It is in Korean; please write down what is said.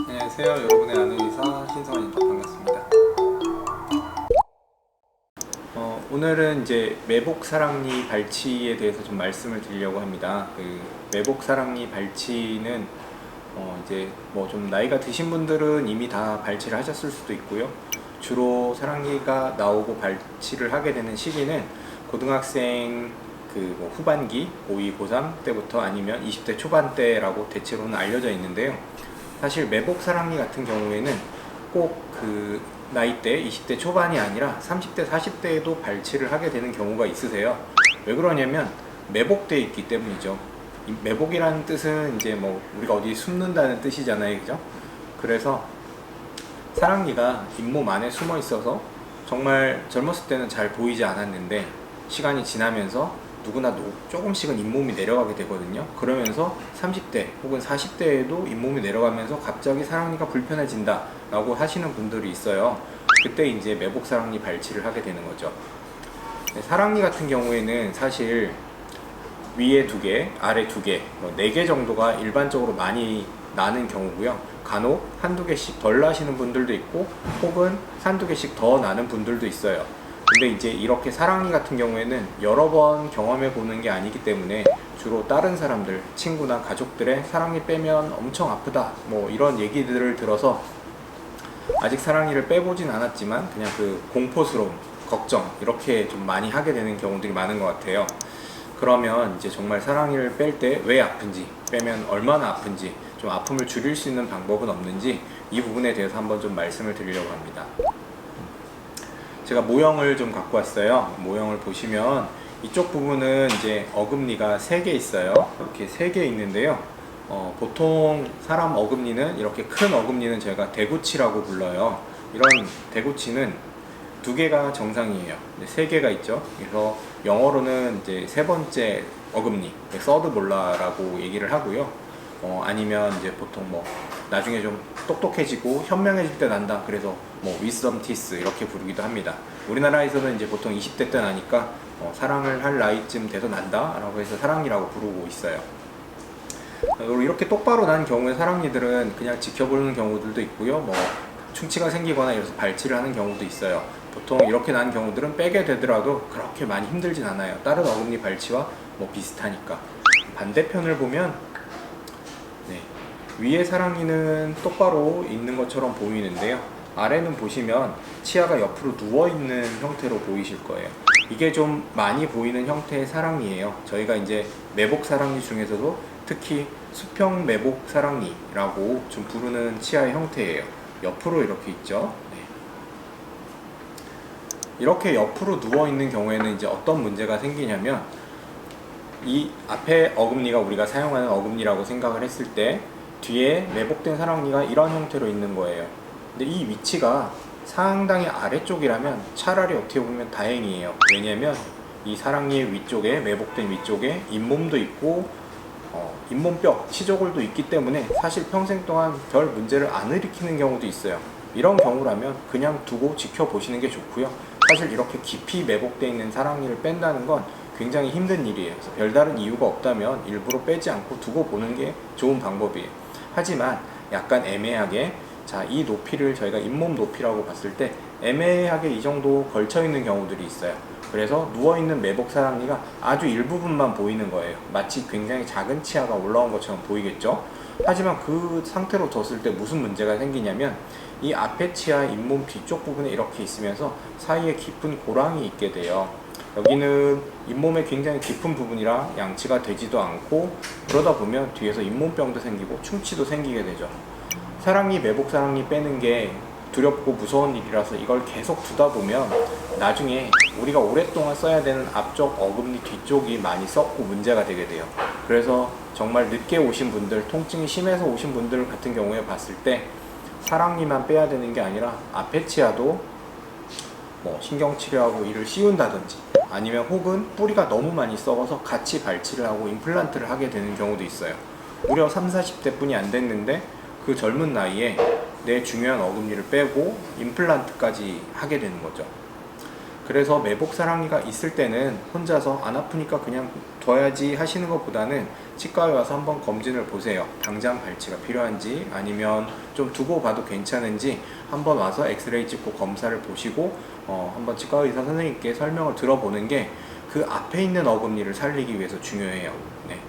안녕하세요. 여러분의 아는 의사 신성환입니다. 반갑습니다. 오늘은 이제 매복사랑니 발치에 대해서 좀 말씀을 드리려고 합니다. 그 매복사랑니 발치는 이제 뭐 좀 나이가 드신 분들은 이미 다 발치를 하셨을 수도 있고요. 주로 사랑니가 나오고 발치를 하게 되는 시기는 고등학생 뭐 후반기, 고2, 고3 때부터 아니면 20대 초반 때라고 대체로는 알려져 있는데요. 사실 매복사랑니 같은 경우에는 꼭 그 나이대 20대 초반이 아니라 30대, 40대에도 발치를 하게 되는 경우가 있으세요. 왜 그러냐면 매복되어 있기 때문이죠. 이 매복이라는 뜻은 이제 뭐 우리가 어디 숨는다는 뜻이잖아요, 그죠? 그래서 사랑니가 잇몸 안에 숨어 있어서 정말 젊었을 때는 잘 보이지 않았는데 시간이 지나면서 누구나 조금씩은 잇몸이 내려가게 되거든요. 그러면서 30대 혹은 40대에도 잇몸이 내려가면서 갑자기 사랑니가 불편해진다 라고 하시는 분들이 있어요. 그때 이제 매복사랑니 발치를 하게 되는 거죠. 사랑니 같은 경우에는 사실 위에 2개, 아래 2개, 4개 정도가 일반적으로 많이 나는 경우고요. 간혹 한두 개씩 덜 나시는 분들도 있고 혹은 한두 개씩 더 나는 분들도 있어요. 근데 이제 이렇게 사랑니 같은 경우에는 여러 번 경험해 보는 게 아니기 때문에 주로 다른 사람들, 친구나 가족들의 사랑니 빼면 엄청 아프다 뭐 이런 얘기들을 들어서 아직 사랑니를 빼보진 않았지만 그냥 그 공포스러움, 걱정 이렇게 좀 많이 하게 되는 경우들이 많은 것 같아요. 그러면 이제 정말 사랑니를 뺄 때 왜 아픈지, 빼면 얼마나 아픈지, 좀 아픔을 줄일 수 있는 방법은 없는지 이 부분에 대해서 한번 좀 말씀을 드리려고 합니다. 제가 모형을 좀 갖고 왔어요. 모형을 보시면 이쪽 부분은 이제 어금니가 3개 있어요. 이렇게 3개 있는데요. 보통 사람 어금니는 이렇게 큰 어금니는 저희가 대구치라고 불러요. 이런 대구치는 2개가 정상이에요. 3개가 있죠. 그래서 영어로는 이제 3번째 어금니, 서드 몰라라고 얘기를 하고요. 아니면 이제 보통 뭐 나중에 좀 똑똑해지고 현명해질 때 난다. 그래서 뭐 위섬 티스 이렇게 부르기도 합니다. 우리나라에서는 이제 보통 20대 때 나니까 사랑을 할 나이쯤 돼서 난다 라고 해서 사랑니라고 부르고 있어요. 이렇게 똑바로 난 경우에 사랑니들은 그냥 지켜보는 경우들도 있고요. 뭐 충치가 생기거나 이래서 발치를 하는 경우도 있어요. 보통 이렇게 난 경우들은 빼게 되더라도 그렇게 많이 힘들진 않아요. 다른 어금니 발치와 뭐 비슷하니까. 반대편을 보면 위에 사랑니는 똑바로 있는 것처럼 보이는데요. 아래는 보시면 치아가 옆으로 누워있는 형태로 보이실 거예요. 이게 좀 많이 보이는 형태의 사랑니예요. 저희가 이제 매복 사랑니 중에서도 특히 수평 매복 사랑니라고 좀 부르는 치아의 형태예요. 옆으로 이렇게 있죠. 이렇게 옆으로 누워있는 경우에는 이제 어떤 문제가 생기냐면 이 앞에 어금니가 우리가 사용하는 어금니라고 생각을 했을 때 뒤에 매복된 사랑니가 이런 형태로 있는 거예요. 근데 이 위치가 상당히 아래쪽이라면 차라리 어떻게 보면 다행이에요. 왜냐면 이 사랑니 위쪽에, 매복된 위쪽에 잇몸도 있고 잇몸뼈, 치조골도 있기 때문에 사실 평생 동안 별 문제를 안 일으키는 경우도 있어요. 이런 경우라면 그냥 두고 지켜보시는 게 좋고요. 사실 이렇게 깊이 매복되어 있는 사랑니를 뺀다는 건 굉장히 힘든 일이에요. 그래서 별다른 이유가 없다면 일부러 빼지 않고 두고 보는 게 좋은 방법이에요. 하지만 약간 애매하게 이 높이를 저희가 잇몸 높이라고 봤을 때 애매하게 이 정도 걸쳐 있는 경우들이 있어요. 그래서 누워있는 매복 사랑니가 아주 일부분만 보이는 거예요. 마치 굉장히 작은 치아가 올라온 것처럼 보이겠죠. 하지만 그 상태로 뒀을 때 무슨 문제가 생기냐면 이 앞에 치아 잇몸 뒤쪽 부분에 이렇게 있으면서 사이에 깊은 고랑이 있게 돼요. 여기는 잇몸의 굉장히 깊은 부분이라 양치가 되지도 않고 그러다 보면 뒤에서 잇몸병도 생기고 충치도 생기게 되죠. 사랑니, 매복 사랑니 빼는 게 두렵고 무서운 일이라서 이걸 계속 두다 보면 나중에 우리가 오랫동안 써야 되는 앞쪽 어금니 뒤쪽이 많이 썩고 문제가 되게 돼요. 그래서 정말 늦게 오신 분들, 통증이 심해서 오신 분들 같은 경우에 봤을 때 사랑니만 빼야 되는 게 아니라 앞에 치아도 뭐 신경치료하고 이를 씌운다든지 아니면 혹은 뿌리가 너무 많이 썩어서 같이 발치를 하고 임플란트를 하게 되는 경우도 있어요. 무려 30, 40대 뿐이 안 됐는데 그 젊은 나이에 내 중요한 어금니를 빼고 임플란트까지 하게 되는 거죠. 그래서 매복사랑니가 있을 때는 혼자서 안 아프니까 그냥 둬야지 하시는 것보다는 치과에 와서 한번 검진을 보세요. 당장 발치가 필요한지 아니면 좀 두고 봐도 괜찮은지 한번 와서 엑스레이 찍고 검사를 보시고 한번 치과 의사 선생님께 설명을 들어보는 게 그 앞에 있는 어금니를 살리기 위해서 중요해요. 네.